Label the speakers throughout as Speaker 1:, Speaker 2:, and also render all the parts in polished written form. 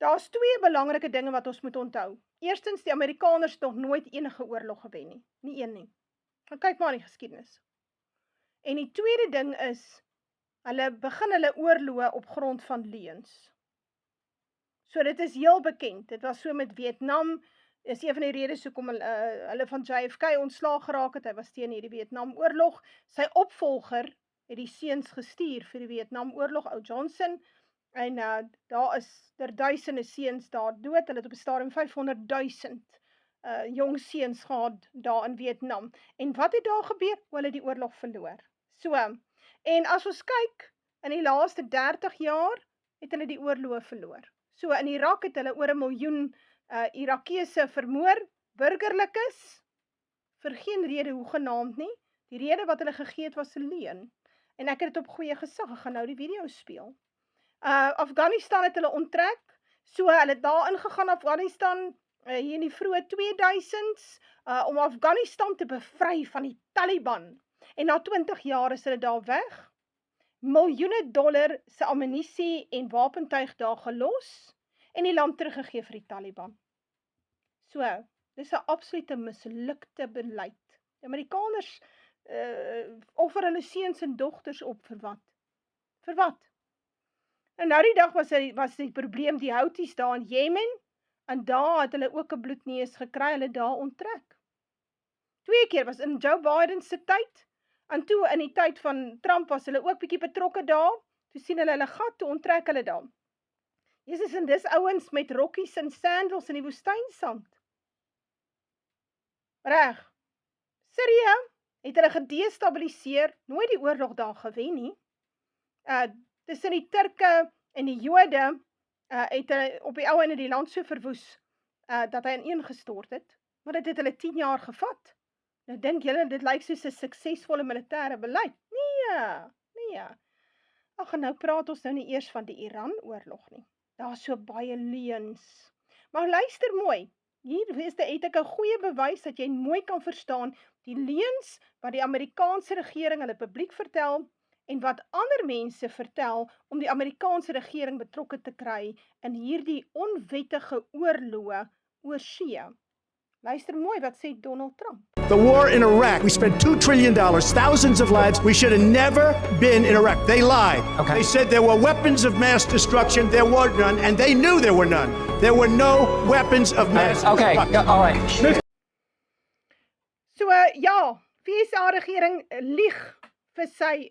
Speaker 1: Daar's twee belangrike dinge wat ons moet onthou. Eerstens, die Amerikaners het nog nooit enige oorlog gewen nie. Nie een nie. Gaan kyk maar in die geskiedenis. En die tweede ding is, hulle begin hulle oorloë op grond van leuns. So dit is heel bekend. Dit was so met Vietnam, is een van die redes hoekom hulle van JFK ontslaag geraak het. Hy was teen hierdie Vietnamoorlog. Sy opvolger het die seuns gestuur vir die Vietnamoorlog, ou Johnson. En daar is duisende seuns daar dood. Hulle het op 'n stadium 500,000 jong seuns gehad daar in Vietnam. En wat het daar gebeur? Hulle het die oorlog verloor. So, en as ons kyk, in die laaste 30 jaar het hulle die oorloë verloor. So in Irak het hulle oor 1 miljoen Irakese vermoor, burgerlikes, vir geen rede hoegenaamd nie. Die rede wat hulle gegee het was 'n leuen. En ek het dit op goeie gesag, ek gaan nou die video speel. Afghanistan het hulle onttrek, so hulle het daar ingegaan Afghanistan, hier in die vroeë 2000s, om Afghanistan te bevry van die Taliban. En na 20 jaar is hulle daar weg, miljoene dollar se ammunisie en wapentuig daar gelos, en die land teruggegee vir die Taliban. So, dis 'n absolute mislukte beleid. Die Amerikaners offer hulle seuns en dogters op vir wat? Vir wat? En nou die dag was die probleem die Houthis daar in Jemen, en daar het hulle ook 'n bloedneus gekry, hulle daar onttrek. 2 keer was in Joe Biden se tyd, en toe in die tyd van Trump was hulle ook bietjie betrokke daar, toe sien hulle gat, toe onttrek hulle daar. Jesus, en dis ouens met rokkies en sandals in die woestynsand. Reg, Syrië het hulle gedestabiliseer, nooit die oorlog daar gewen nie. Tussen die Turke en die Jode het hulle op die ou einde die land so verwoes, dat hy ineengestort het, maar dit het hulle 10 jaar gevat. Nou dink julle, dit lyk soos 'n suksesvolle militêre beleid? Nee. Ag, en nou praat ons nou nie eers van die Iran-oorlog nie. Daar's so baie leuns. Maar luister mooi, hier het ek 'n goeie bewys dat jy mooi kan verstaan die leuns wat die Amerikaanse regering hulle publiek vertel, en wat ander mense vertel om die Amerikaanse regering betrokke te kry in hierdie onwettige oorloë oor see. Luister mooi, wat sê Donald Trump?
Speaker 2: The war in Iraq, we spent $2 trillion, thousands of lives. We should have never been in Iraq. They lied.
Speaker 3: Okay.
Speaker 2: They said there were weapons of mass destruction. There were none, and they knew there were none. There were no weapons of mass
Speaker 3: Okay,
Speaker 2: destruction.
Speaker 3: all right.
Speaker 1: So, ja, VSA regering lieg vir sy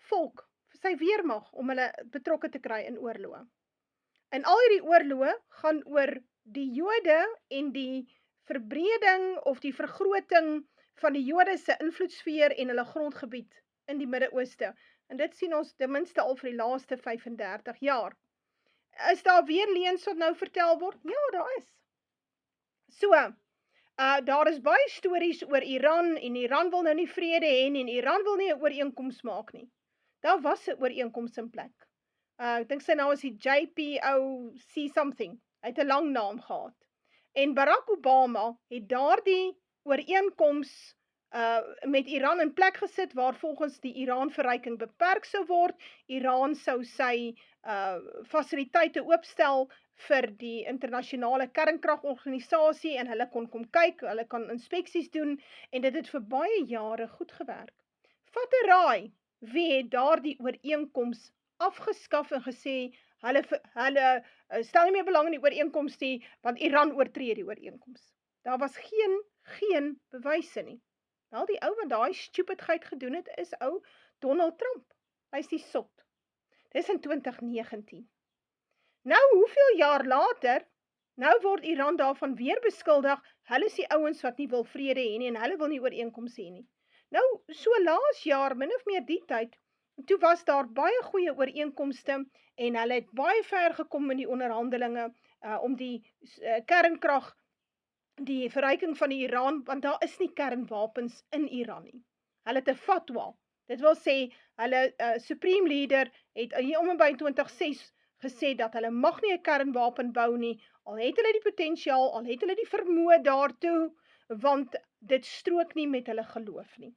Speaker 1: volk, vir sy weermag, om hulle betrokke te kry in oorloë. En al hierdie oorloë gaan oor die Jode en die verbreding of die vergroting van die Jode se invloedssfeer en hulle grondgebied in die Midde-Ooste. En dit sien ons ten minste al vir die laaste 35 jaar. Is daar weer leuns wat nou vertel word? Ja, daar is. So, daar is baie stories oor Iran, en Iran wil nou nie vrede hê nie, en Iran wil nie 'n ooreenkoms maak nie. Daar was 'n ooreenkoms in plek. Ek dink sy naam is die JPOC something. Hy het 'n lang naam gehad. En Barack Obama het daardie ooreenkoms met Iran in plek gesit, waar volgens die Iran-verryking beperk sou word. Iran sou sy fasiliteite oopstel vir die internasionale kernkragorganisasie, en hulle kon kom kyk, hulle kan inspeksies doen, en dit het vir baie jare goed gewerk. Vat 'n raai, wie het daardie ooreenkoms afgeskaf en gesê, hulle stel nie meer belang in die ooreenkoms nie, want Iran oortree die ooreenkoms. Daar was geen bewyse nie. Wel, die ou wat daai stupidheid gedoen het, is ou Donald Trump. Hy is die sot. Dis in 2019. Nou, hoeveel jaar later, nou word Iran daarvan weer beskuldig, hulle is die ouens wat nie wil vrede hê nie, en hulle wil nie ooreenkoms hê nie. Nou, so laas jaar, min of meer die tyd, toe was daar baie goeie ooreenkomste, en hulle het baie ver gekom in die onderhandelinge, om die kernkrag, die verryking van die Iran, want daar is nie kernwapens in Iran nie. Hulle het 'n fatwa. Dit wil sê, hulle Supreme Leader het hier om en by 2006 gesê dat hulle mag nie 'n kernwapen bou nie, al het hulle die potensiaal, al het hulle die vermoë daartoe, want dit strook nie met hulle geloof nie.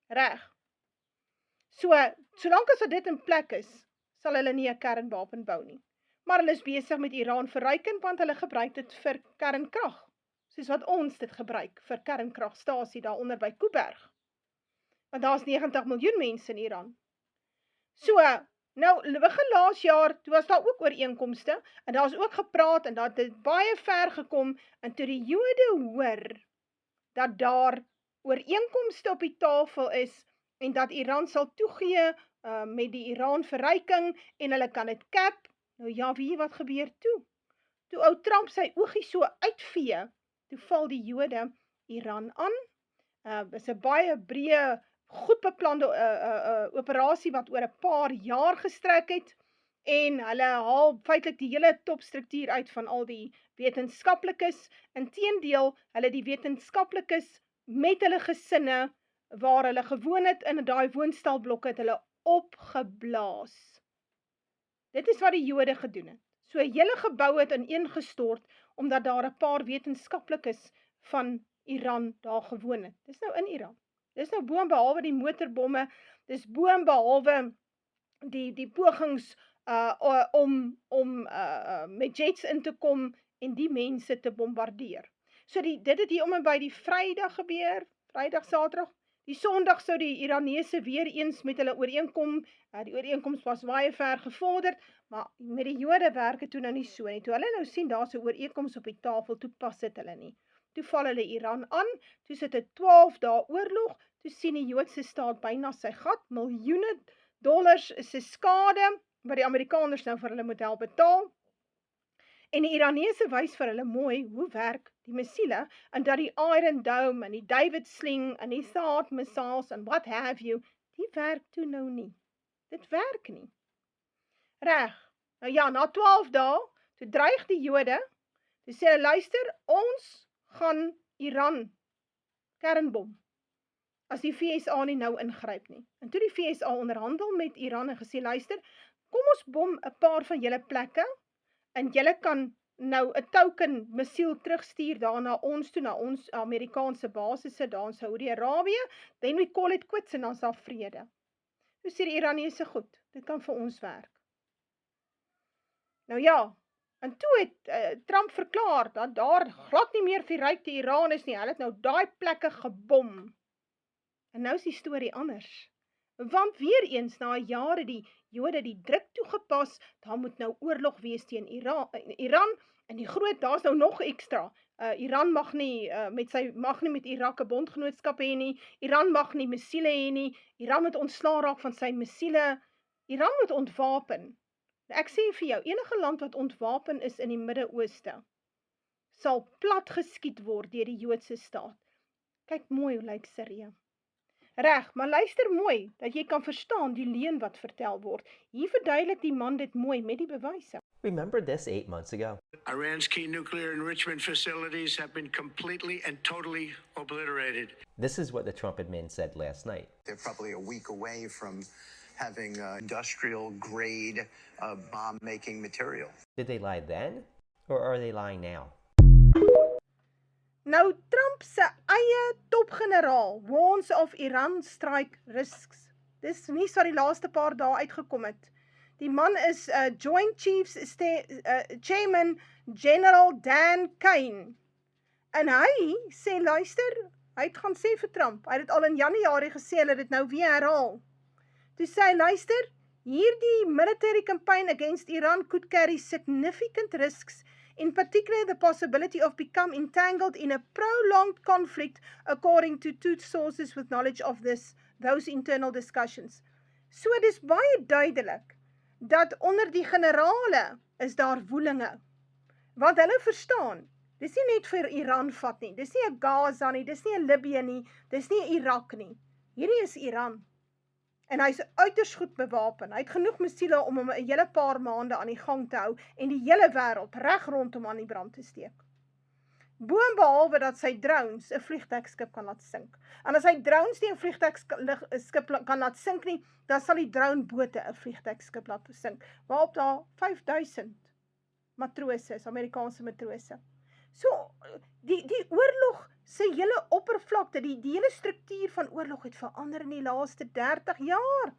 Speaker 1: Reg. So, solank as dit in plek is, sal hulle nie 'n kernwapen bou nie. maar hulle is besig met uraanverryking, want hulle gebruik dit vir kernkrag, soos wat ons dit gebruik vir kernkragstasie daaronder by Koeberg, want daar is 90 miljoen mense in Iran. So, nou, begin laas jaar, toe was daar ook ooreenkomste, en daar is ook gepraat, en dat het baie ver gekom, en toe die Jode hoor, dat daar ooreenkomste op die tafel is, en dat Iran sal toegee met die Iraanverryking, en hulle kan het cap, nou ja, weet jy wat gebeur toe? Toe ou Trump sy oogie so uitvee, toe val die Jode Iran aan, is 'n baie breë, goed beplande operasie wat oor 'n paar jaar gestrek het, en hulle haal feitlik die hele topstruktuur uit van al die wetenskaplikes, inteendeel, hulle die wetenskaplikes met hulle gesinne, waar hulle gewoon het in daai woonstelblokke, het hulle opgeblaas. Dit is wat die Jode gedoen het. So 'n hele gebou het ineengestort, omdat daar 'n paar wetenskaplikes van Iran daar gewoon het. Dis nou in Iran. Dis nou boonbehalwe die motorbomme, dis boonbehalwe die pogings om met jets in te kom en die mense te bombardeer. So dit het hier om en by die Vrydag gebeur, Vrydag, Saterdag. Die Sondag sou die Iranese weer eens met hulle ooreenkom, die ooreenkoms was baie ver gevorderd, maar met die Jode werk het toe nou nie so nie. Toe hulle nou sien, daar is 'n ooreenkoms op die tafel, toe pas dit hulle nie. Toe val hulle Iran aan, toe sit 'n 12 dae oorlog, toe sien die Joodse staat byna sy gat, miljoene dollars se skade, wat die Amerikaners nou vir hulle moet help betaal, en die Iranese wys vir hulle mooi, hoe werk die missiele, en dat die Iron Dome, en die David Sling, en die Thaad missiles, en what have you, die werk toe nou nie. Dit werk nie. Reg, nou ja, na 12 dae, toe dreig die Jode, toe sê hulle, luister, ons gaan Iran kernbom, as die VSA nie nou ingryp nie. En toe die VSA onderhandel met Iran en gesê, luister, kom ons bom 'n paar van julle plekke, en julle kan nou 'n token missiel terugstuur daar na ons toe, na ons Amerikaanse basisse daar in Saudi-Arabië, then we call it quits en dan is daar vrede. Toe sê die Iranese goed, dit kan vir ons werk. Nou ja, en toe het Trump verklaar, dat daar glad nie meer verrykte Iran is nie, hulle het nou daai plekke gebom. En nou is die storie anders. Want weer eens, na jare die Jode die druk toegepas, daar moet nou oorlog wees teen Iran, en die groot, daar is nou nog extra, Iran mag nie met Irak 'n bondgenootskap hê nie, Iran mag nie missiele hê nie, Iran moet ontslaa raak van sy missiele, Iran moet ontwapen. Ek sê vir jou, enige land wat ontwapen is in die Midde-Ooste, sal plat geskiet word deur die Joodse staat. Kyk mooi hoe lyk Sirië. Reg, maar luister mooi, dat jy kan verstaan die leuen wat vertel word. Hier verduidelik die man dit mooi met die bewyse.
Speaker 3: Remember this 8 months ago?
Speaker 2: Iran's key nuclear enrichment facilities have been completely and totally obliterated.
Speaker 3: This is what the Trump admin said last night.
Speaker 4: They're probably a week away from having industrial grade bomb-making material.
Speaker 3: Did they lie then, or are they lying now?
Speaker 1: Nou, Trump se eie topgeneraal warns of Iran strike risks. Dis nuus wat die laaste paar dae uitgekom het. Die man is Joint Chiefs Chairman General Dan Kane. En hy sê, luister, hy het gaan sê vir Trump, hy het dit al in Januarie gesê, hulle het dit nou weer herhaal. Toe sê hy, luister, hierdie military campaign against Iran could carry significant risks, in particular the possibility of become entangled in a prolonged conflict, according to two sources with knowledge of those internal discussions. So dis baie duidelik, dat onder die generale is daar woelinge, want hulle verstaan, dis nie net vir Iran vat nie, dis nie 'n Gaza nie, dis nie 'n Libië nie, dis nie 'n Irak nie, hierdie is Iran, en hy is uiters goed bewapen, hy het genoeg missiele om hom 'n hele paar maande aan die gang te hou, en die hele wêreld reg rondom aan die brand te steek. Boonbehalwe dat sy drones 'n vliegtuigskip kan laat sink. En as hy drones nie 'n vliegtuigskip kan laat sink nie, dan sal die dronebote 'n vliegtuigskip laat sink, waarop daar 5000 matrose is, Amerikaanse matrose. So, die oorlog se hele oppervlakte, die hele struktuur van oorlog het verander in die laaste 30 jaar.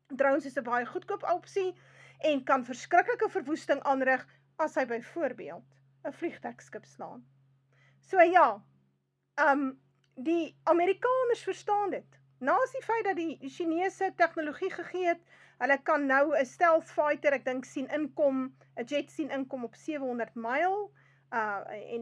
Speaker 1: Drones is 'n baie goedkoop opsie, en kan verskriklike verwoesting aanrig as hy byvoorbeeld 'n vliegdekskip slaan. So ja, die Amerikaners verstaan dit. Naas die feit dat die Chinese tegnologie gegee het, hulle kan nou 'n stealth fighter, ek dink sien inkom, 'n jet sien inkom op 700 myl, en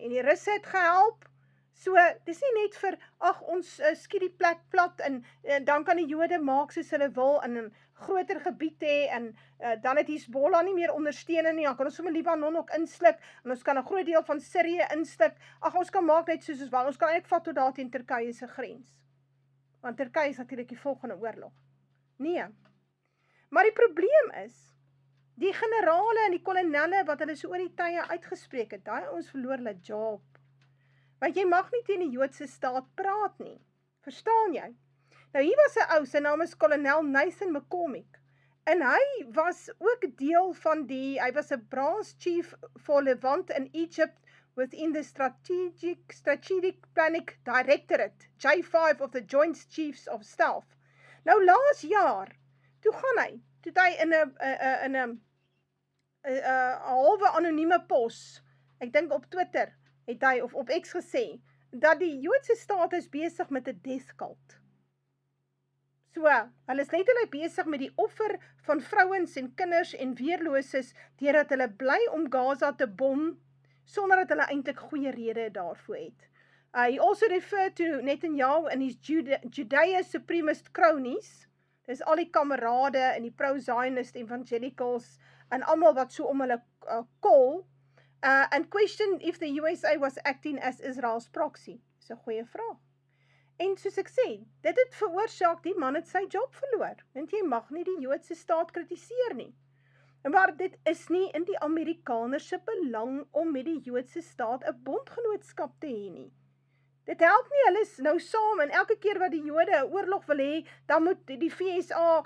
Speaker 1: die Russe het gehelp. So, dis nie net vir, ag, ons skiet die plek plat, en dan kan die Jode maak soos hulle wil, in 'n groter gebied hê, en dan het Hezbollah nie meer ondersteuning nie, dan kan ons sommer Libanon ook insluk, en ons kan 'n groot deel van Sirië insluk, ag, ons kan maak net soos ons wil, ons kan eintlik vat tot daar teen Turkye se grens. Want Turkye is natuurlik die volgende oorlog. Nee. Maar die probleem is, die generale en die kolonelle wat hulle so oor die tye uitgespreek het, daai ons verloor hulle job. Want jy mag nie teen die Joodse staat praat nie. Verstaan jy? Nou hier was 'n ou, sy naam is kolonel Nathan McCormick. En hy was ook deel van hy was 'n branch chief for Levant in Egypt within the Strategic Planning Directorate, J5 of the Joint Chiefs of Staff. Nou laas jaar, toe hy in 'n halwe anonieme pos, ek dink op Twitter, het hy, of op X gesê, dat die Joodse staat is besig met 'n death cult. So, hulle is letterlik besig met die offer van vrouens en kinders en weerloses, deurdat hulle bly om Gaza te bom, sonder dat hulle eintlik goeie rede daarvoor het. He also referred to Netanyahu in his Judea Supremist cronies, dis al die kamerade en die pro-Zionist evangelicals, en almal wat so om hulle kol, and questioned if the USA was acting as Israel's proxy. Dis 'n goeie vraag. En soos ek sê, dit het veroorsaak, die man het sy job verloor, want jy mag nie die Joodse staat kritiseer nie. Maar dit is nie in die Amerikaners se belang om met die Joodse staat 'n bondgenootskap te hê nie. Dit help nie, hulle is nou saam, en elke keer wat die Jode 'n oorlog wil hê, dan moet die VSA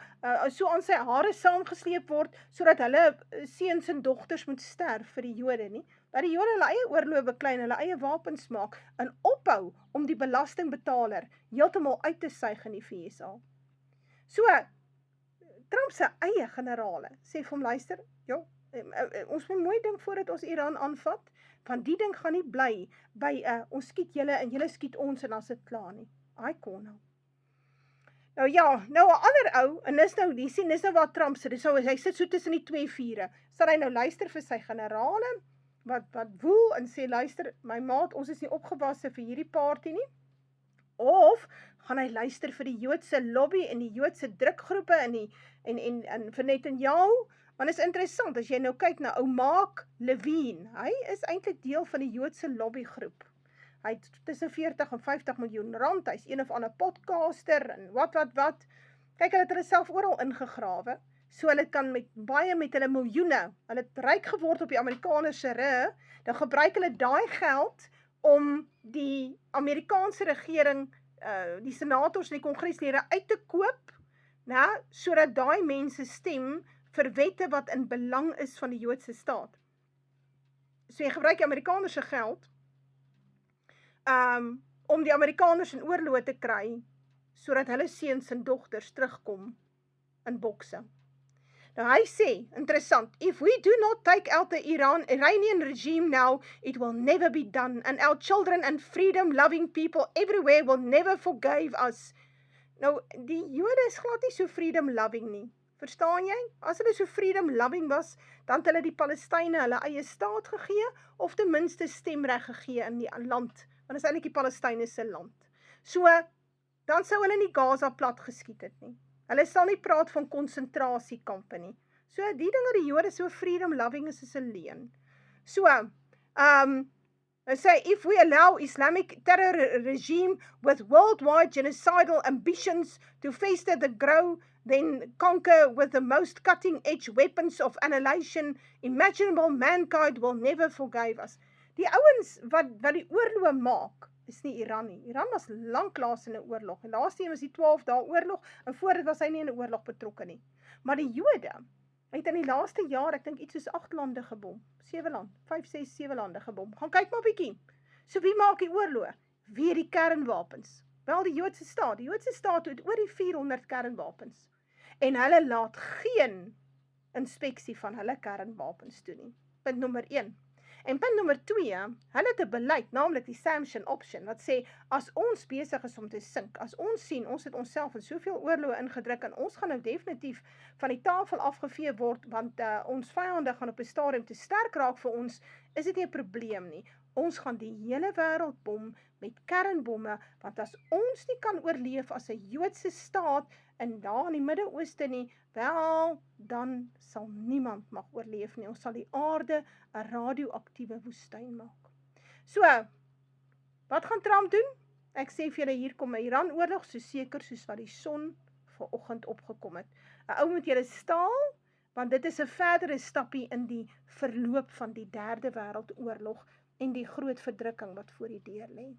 Speaker 1: so aan sy hare saamgesleep word, sodat hulle seuns en dogters moet sterf vir die Jode nie. Dat die Jode hulle eie oorloë beklei en hulle eie wapens maak, en ophou om die belastingbetaler heeltemal uit te suig in die VSA. So, Trump se eie generale sê vir hom, luister, ons moet mooi dink voordat ons Iran aanvat, van die ding gaan nie bly by ons skiet julle en julle skiet ons en dan is dit klaar nie. I kon nou. Nou ja, nou 'n ander ou, en dis nou waar Trump sit, hy sit so tussen die twee vure, sal hy nou luister vir sy generale, wat woel en sê, luister, my maat, ons is nie opgewasse vir hierdie party nie, of gaan hy luister vir die Joodse lobby en die Joodse drukgroepe en vir Netanyahu. Want is interessant, as jy nou kyk na ou Mark Levine, hy is eintlik deel van die Joodse lobbygroep. Hy het tussen 40 en 50 miljoen rand, hy is een of ander podcaster en wat. Kyk, hulle het hulle self oral ingegrawe, so hulle kan baie met hulle miljoene, hulle het ryk geword op die Amerikaners se rug, dan gebruik hulle daai geld om die Amerikaanse regering, die senators en die kongreslede uit te koop, sodat daai mense stem vir wette wat in belang is van die Joodse staat. So jy gebruik die Amerikaners se geld, om die Amerikaners in oorlog te kry, sodat hulle seuns en dogters terugkom in bokse. Nou hy sê, interessant, if we do not take out the Iranian regime now, it will never be done, and our children and freedom-loving people everywhere will never forgive us. Nou, die Jode is glad nie so freedom-loving nie. Verstaan jy? As hulle so freedom-loving was, dan het hulle die Palestynë hulle eie staat gegee, of ten minste stemreg gegee in die land, want is eintlik die Palestynë se land. So, dan sou hulle nie Gaza plat geskiet het nie. Hulle sal nie praat van konsentrasiekampe nie. So, die dinge die Jode so freedom-loving is 'n leuen. So, say, if we allow Islamic terror regime with worldwide genocidal ambitions to fester the grow, then conquer with the most cutting-edge weapons of annihilation imaginable, mankind will never forgive us. Die ouens wat die oorlog maak, is nie Iran nie. Iran was lanklaas in 'n oorlog. En laaste een was die 12 dae oorlog, en voor dit was hy nie in 'n oorlog betrokke nie. Maar die Jode het in die laaste jaar, ek dink iets soos 8 lande gebom. 5, 6, 7 lande gebom. Gaan kyk maar bietjie. So wie maak die oorlog? Wie die kernwapens? Wel die Joodse staat. Die Joodse staat het oor die 400 kernwapens. En hulle laat geen inspeksie van hulle kernwapens toe nie. Punt nommer 1. En punt nommer 2, hulle het 'n beleid, naamlik die Samson option, wat sê, as ons besig is om te sink, as ons sien, ons het onsself in soveel oorloë ingedruk, en ons gaan nou definitief van die tafel afgevee word, want ons vyande gaan op 'n stadium te sterk raak vir ons, is dit nie 'n probleem nie. Ons gaan die hele wêreld bom met kernbomme, want as ons nie kan oorleef as 'n Joodse staat in daar in die Midde-Ooste nie, wel, dan sal niemand mag oorleef nie. Ons sal die aarde 'n radioaktiewe woestyn maak. So, wat gaan Trump doen? Ek sê vir julle, hier kom 'n Iran-oorlog, so seker soos wat die son vanoggend opgekom het. 'n Ou moet julle staal, want dit is 'n verdere stappie in die verloop van die derde wêreldoorlog en die groot verdrukking wat voor die deur lê.